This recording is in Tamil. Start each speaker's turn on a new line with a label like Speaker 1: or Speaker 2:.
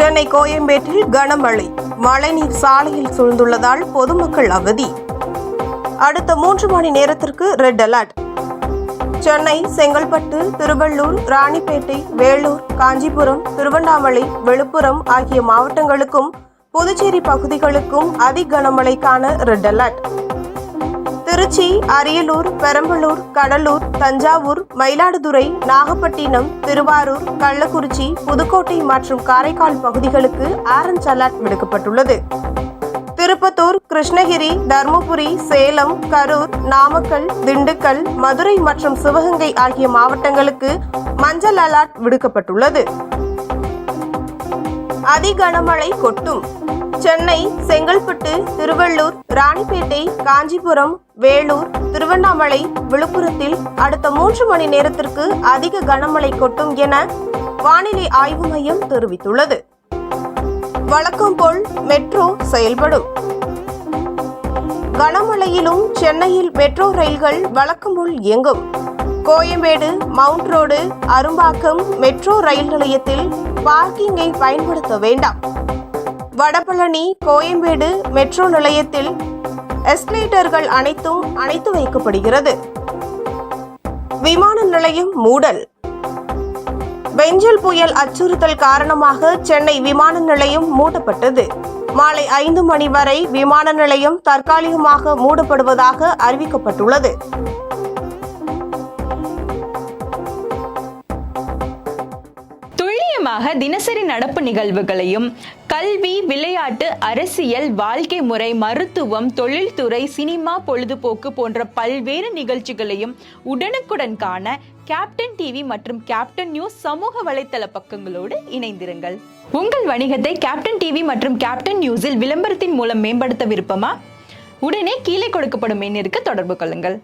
Speaker 1: சென்னை கோயம்பேட்டில் கனமழை, மழைநீர் சாலையில் சூழ்ந்துள்ளதால் பொதுமக்கள் அவதி. அடுத்த 3 மணி நேரத்திற்கு ரெட் அலர்ட். சென்னை, செங்கல்பட்டு, திருவள்ளூர், ராணிப்பேட்டை, வேலூர், காஞ்சிபுரம், திருவண்ணாமலை, விழுப்புரம் ஆகிய மாவட்டங்களுக்கும் புதுச்சேரி பகுதிகளுக்கும் அதி கனமழைக்கான ரெட் அலர்ட். திருச்சி, அரியலூர், பெரம்பலூர், கடலூர், தஞ்சாவூர், மயிலாடுதுறை, நாகப்பட்டினம், திருவாரூர், கள்ளக்குறிச்சி, புதுக்கோட்டை மற்றும் காரைக்கால் பகுதிகளுக்கு ஆரஞ்ச் அலர்ட் விடுக்கப்பட்டுள்ளது. திருப்பத்தூர், கிருஷ்ணகிரி, தருமபுரி, சேலம், கரூர், நாமக்கல், திண்டுக்கல், மதுரை மற்றும் சிவகங்கை ஆகிய மாவட்டங்களுக்கு மஞ்சள் அலர்ட் விடுக்கப்பட்டுள்ளது. அதி கனமழை கொட்டும். சென்னை, செங்கல்பட்டு, திருவள்ளூர், ராணிப்பேட்டை, காஞ்சிபுரம், வேலூர், திருவண்ணாமலை, விழுப்புரத்தில் அடுத்த 3 மணி நேரத்திற்கு அதிக கனமழை கொட்டும் என வானிலை ஆய்வு மையம் தெரிவித்துள்ளது. வழக்கம் போல் மெட்ரோ செயல்படும். கனமழையிலும் சென்னையில் மெட்ரோ ரயில்கள் வழக்கம் போல் இயங்கும். Koyambedu, mount road, Arumbakkam metro rail நிலையத்தில் பார்க்கிங்கை பயன்படுத்த வேண்டாம். வடபழனி, கோயம்பேடு மெட்ரோ நிலையத்தில் எஸ்கலேட்டர்கள் அனைத்தும் அணைத்து வைக்கப்படுகிறது. விமான நிலையம் மூடல். பெஞ்சல் புயல் அச்சுறுத்தல் காரணமாக சென்னை விமான நிலையம் மூடப்பட்டது. மாலை 5 மணி வரை விமான நிலையம் தற்காலிகமாக மூடப்படுவதாக அறிவிக்கப்பட்டுள்ளது.
Speaker 2: தினசரி நடப்பு நிகழ்வுகளையும் கல்வி, விளையாட்டு, அரசியல், வாழ்க்கை முறை, மருத்துவம், தொழில்துறை, சினிமா, பொழுதுபோக்கு போன்ற பல்வேறு நிகழ்ச்சிகளையும் உடனுக்குடன் காண கேப்டன் டிவி மற்றும் கேப்டன் நியூஸ் சமூக வலைத்தள பக்கங்களோடு இணைந்திருங்கள். உங்கள் வணிகத்தை கேப்டன் டிவி மற்றும் கேப்டன் நியூஸில் விளம்பரத்தின் மூலம் மேம்படுத்த விருப்பமா? உடனே கீழே கொடுக்கப்படும் எண்ணிற்கு தொடர்பு கொள்ளுங்கள்.